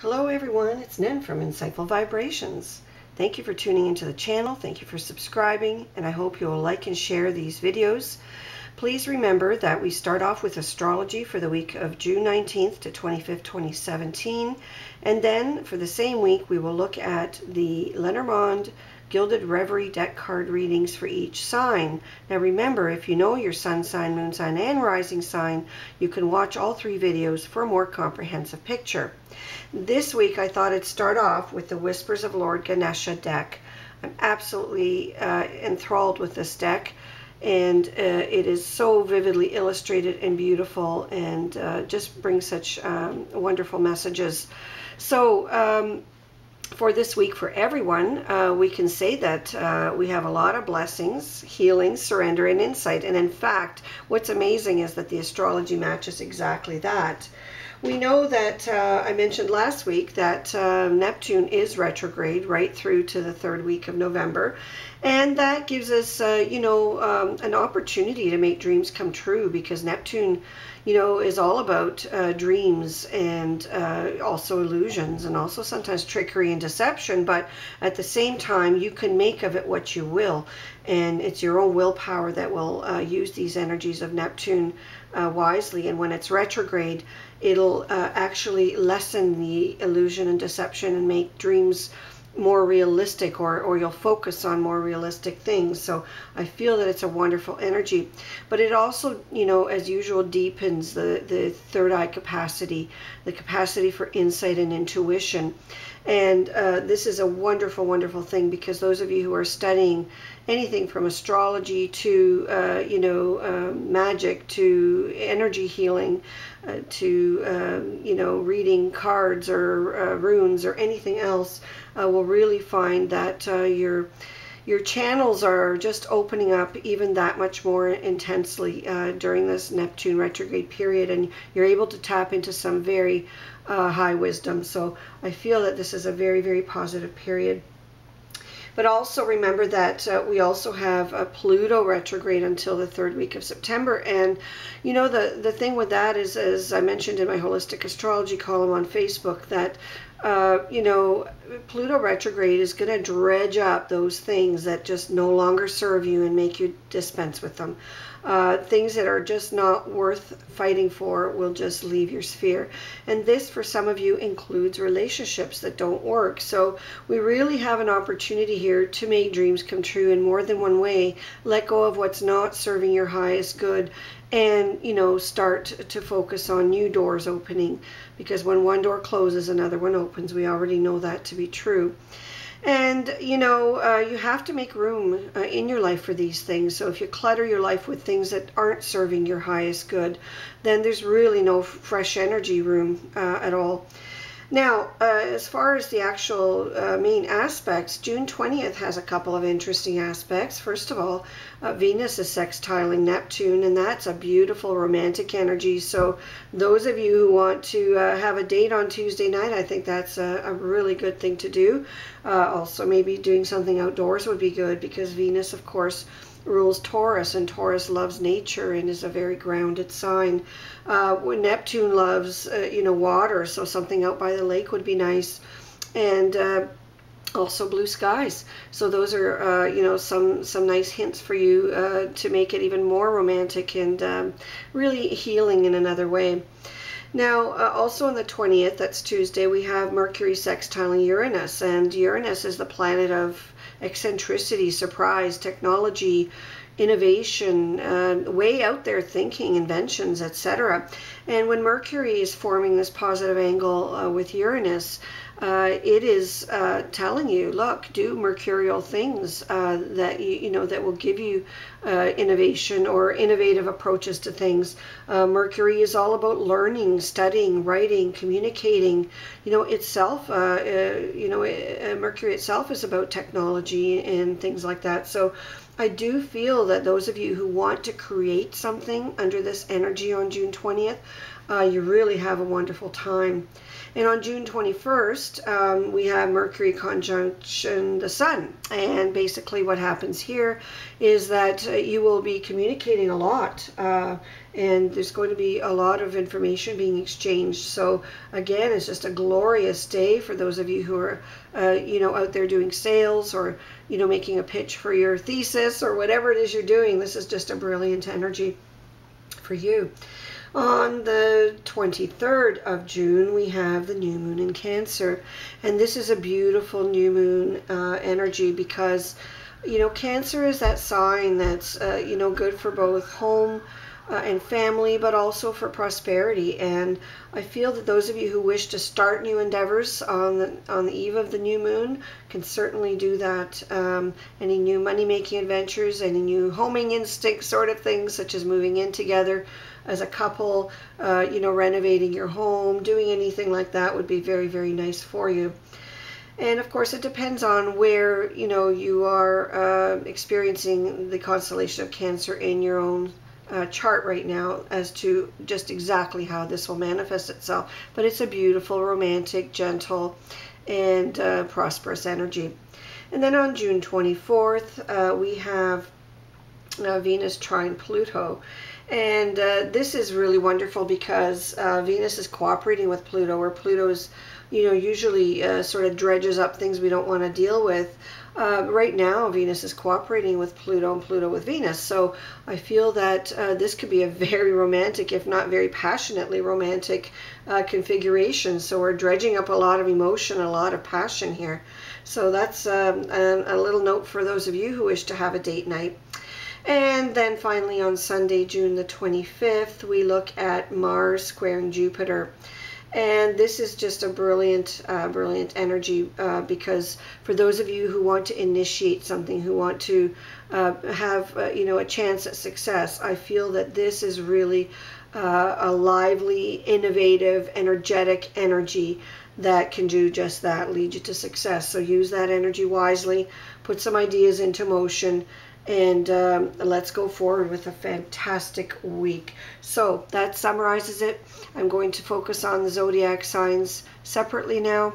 Hello everyone, it's Nen from Insightful Vibrations. Thank you for tuning into the channel, thank you for subscribing, and I hope you will like and share these videos. Please remember that we start off with astrology for the week of June 19th to 25th, 2017, and then for the same week we will look at the Lenormand Gilded Reverie deck card readings for each sign. Now remember, if you know your sun sign, moon sign, and rising sign, you can watch all three videos for a more comprehensive picture. This week I thought I'd start off with the Whispers of Lord Ganesha deck. I'm absolutely enthralled with this deck, and it is so vividly illustrated and beautiful, and just brings such wonderful messages. So for this week, for everyone, we can say that we have a lot of blessings, healing, surrender, and insight. And in fact, what's amazing is that the astrology matches exactly that. We know that, I mentioned last week, that Neptune is retrograde right through to the third week of November. And that gives us, an opportunity to make dreams come true, because Neptune, is all about dreams and also illusions, and also sometimes trickery and deception. But at the same time, you can make of it what you will. And it's your own willpower that will use these energies of Neptune wisely. And when it's retrograde, it'll actually lessen the illusion and deception and make dreams more realistic, or you'll focus on more realistic things. So I feel that it's a wonderful energy. But it also, as usual, deepens the third eye capacity, the capacity for insight and intuition. And this is a wonderful, wonderful thing, because those of you who are studying anything from astrology to, magic, to energy healing, to, reading cards or runes or anything else, will really find that your channels are just opening up even that much more intensely during this Neptune retrograde period, and you're able to tap into some very high wisdom. So I feel that this is a very, very positive period. But also remember that we also have a Pluto retrograde until the third week of September. And, the thing with that is, as I mentioned in my Holistic Astrology column on Facebook, that, Pluto retrograde is going to dredge up those things that just no longer serve you and make you dispense with them. Things that are just not worth fighting for will just leave your sphere. And this, for some of you, includes relationships that don't work. So we really have an opportunity here to make dreams come true in more than one way. Let go of what's not serving your highest good, and start to focus on new doors opening, because when one door closes, another one opens. We already know that to be true. And you have to make room in your life for these things. So if you clutter your life with things that aren't serving your highest good, then there's really no fresh energy room at all. Now, as far as the actual main aspects, June 20th has a couple of interesting aspects. First of all, Venus is sextiling Neptune, and that's a beautiful romantic energy. So those of you who want to have a date on Tuesday night, I think that's a really good thing to do. Also, maybe doing something outdoors would be good, because Venus, of course, rules Taurus, and Taurus loves nature and is a very grounded sign. When Neptune loves, water, so something out by the lake would be nice, and also blue skies. So those are, some nice hints for you to make it even more romantic and really healing in another way. Now, also on the 20th, that's Tuesday, we have Mercury sextiling Uranus, and Uranus is the planet of eccentricity, surprise, technology, innovation, way out there thinking, inventions, etc. And when Mercury is forming this positive angle with Uranus, it is telling you, look, do mercurial things that that will give you innovation or innovative approaches to things. Mercury is all about learning, studying, writing, communicating. Itself, Mercury itself is about technology and things like that. So I do feel that those of you who want to create something under this energy on June 20th, you really have a wonderful time. And on June 21st, we have Mercury conjunction the Sun. And basically what happens here is that you will be communicating a lot and there's going to be a lot of information being exchanged. So again, it's just a glorious day for those of you who are out there doing sales, or making a pitch for your thesis, or whatever it is you're doing. This is just a brilliant energy for you. On the 23rd of June, we have the new moon in Cancer, and this is a beautiful new moon energy, because Cancer is that sign that's good for both home and family, but also for prosperity. And I feel that those of you who wish to start new endeavors on the eve of the new moon can certainly do that. Any new money-making adventures, any new homing instinct sort of things, such as moving in together as a couple, renovating your home, doing anything like that would be very, very nice for you. And of course, it depends on where you are experiencing the constellation of Cancer in your own chart right now, as to just exactly how this will manifest itself. But it's a beautiful, romantic, gentle, and prosperous energy. And then on June 24th, we have Venus trine Pluto. And this is really wonderful, because Venus is cooperating with Pluto, where Pluto's usually sort of dredges up things we don't want to deal with. Right now, Venus is cooperating with Pluto, and Pluto with Venus. So I feel that this could be a very romantic, if not very passionately romantic configuration. So we're dredging up a lot of emotion, a lot of passion here. So that's a little note for those of you who wish to have a date night. And then finally on Sunday, June the 25th, we look at Mars squaring Jupiter. And this is just a brilliant, brilliant energy, because for those of you who want to initiate something, who want to have, a chance at success, I feel that this is really a lively, innovative, energetic energy that can do just that, lead you to success. So use that energy wisely, put some ideas into motion, and let's go forward with a fantastic week. So that summarizes it. I'm going to focus on the zodiac signs separately now.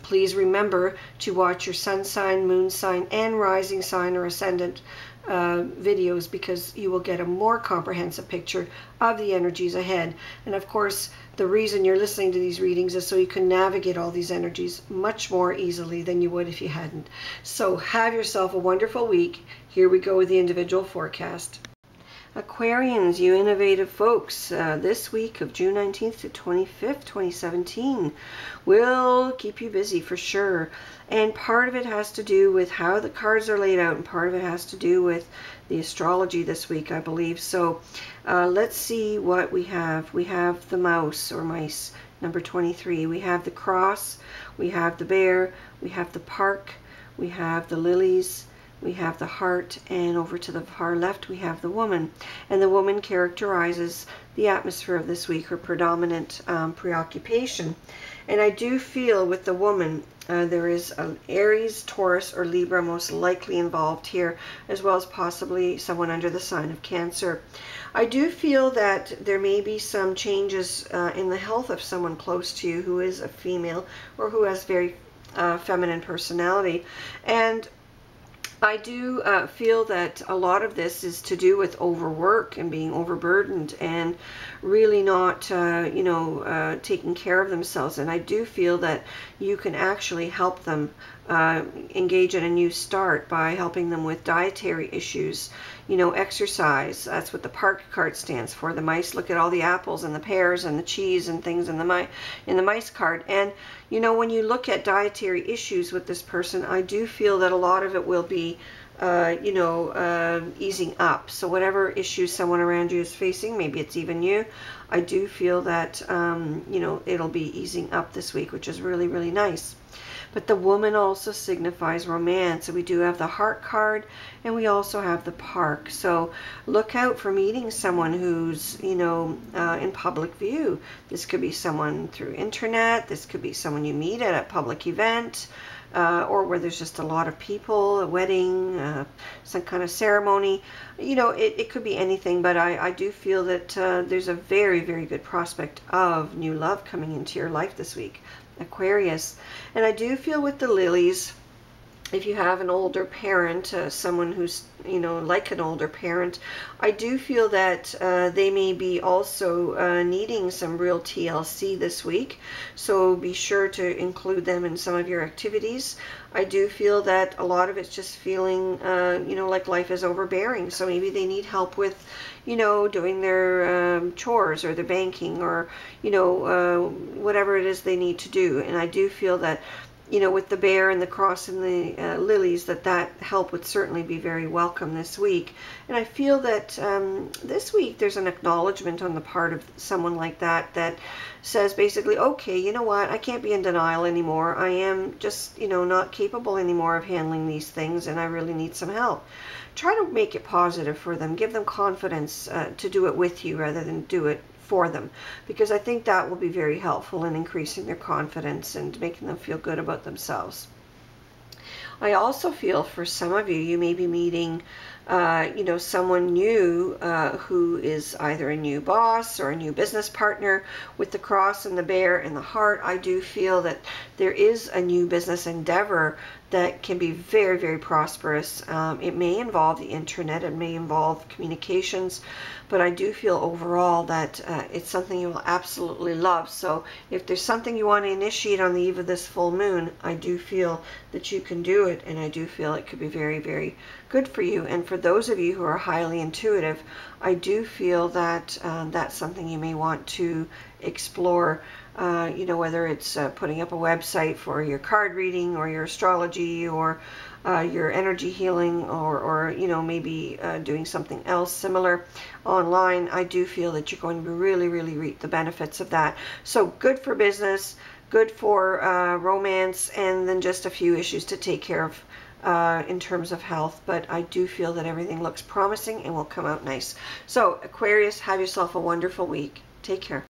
Please remember to watch your sun sign, moon sign, and rising sign or ascendant videos, because you will get a more comprehensive picture of the energies ahead. And of course, the reason you're listening to these readings is so you can navigate all these energies much more easily than you would if you hadn't. So have yourself a wonderful week. Here we go with the individual forecast. Aquarians, you innovative folks, this week of June 19th to 25th, 2017 will keep you busy for sure. And part of it has to do with how the cards are laid out, and part of it has to do with the astrology this week, I believe. So let's see what we have. We have the mouse, or mice, number 23. We have the cross, we have the bear, we have the park, we have the lilies, we have the heart, and over to the far left we have the woman. And the woman characterizes the atmosphere of this week, her predominant preoccupation. And I do feel with the woman, there is an Aries, Taurus, or Libra most likely involved here, as well as possibly someone under the sign of Cancer. I do feel that there may be some changes in the health of someone close to you who is a female, or who has very feminine personality. And I do feel that a lot of this is to do with overwork and being overburdened, and really not, taking care of themselves. And I do feel that you can actually help them engage in a new start by helping them with dietary issues, exercise. That's what the park card stands for. The mice look at all the apples and the pears and the cheese and things in the mice card. And when you look at dietary issues with this person, I do feel that a lot of it will be easing up. So whatever issues someone around you is facing, maybe it's even you, I do feel that it'll be easing up this week, which is really, really nice. But the woman also signifies romance. So we do have the heart card, and we also have the park. So look out for meeting someone who's, in public view. This could be someone through internet. This could be someone you meet at a public event, or where there's just a lot of people, a wedding, some kind of ceremony. It could be anything, but I do feel that there's a very, very good prospect of new love coming into your life this week, Aquarius. And I do feel with the lilies, if you have an older parent, someone who's, you know, like an older parent, I do feel that they may be also needing some real TLC this week. So be sure to include them in some of your activities. I do feel that a lot of it's just feeling, you know, like life is overbearing. So maybe they need help with, you know, doing their chores or their banking, or, you know, whatever it is they need to do. And I do feel that, you know, with the bear and the cross and the lilies, that help would certainly be very welcome this week. And I feel that this week there's an acknowledgement on the part of someone like that says basically, okay, you know what, I can't be in denial anymore. I am just, you know, not capable anymore of handling these things, and I really need some help. Try to make it positive for them. Give them confidence to do it with you rather than do it for them, because I think that will be very helpful in increasing their confidence and making them feel good about themselves. I also feel for some of you, you may be meeting, you know, someone new who is either a new boss or a new business partner. With the cross and the bear and the heart, I do feel that there is a new business endeavor that can be very, very prosperous. It may involve the internet, it may involve communications, but I do feel overall that it's something you will absolutely love. So if there's something you want to initiate on the eve of this full moon, I do feel that you can do it, and I do feel it could be very, very good for you. And for those of you who are highly intuitive, I do feel that that's something you may want to explore. You know, whether it's putting up a website for your card reading or your astrology or your energy healing, or you know, maybe doing something else similar online. I do feel that you're going to really, really reap the benefits of that. So good for business, good for romance, and then just a few issues to take care of in terms of health. But I do feel that everything looks promising and will come out nice. So Aquarius, have yourself a wonderful week. Take care.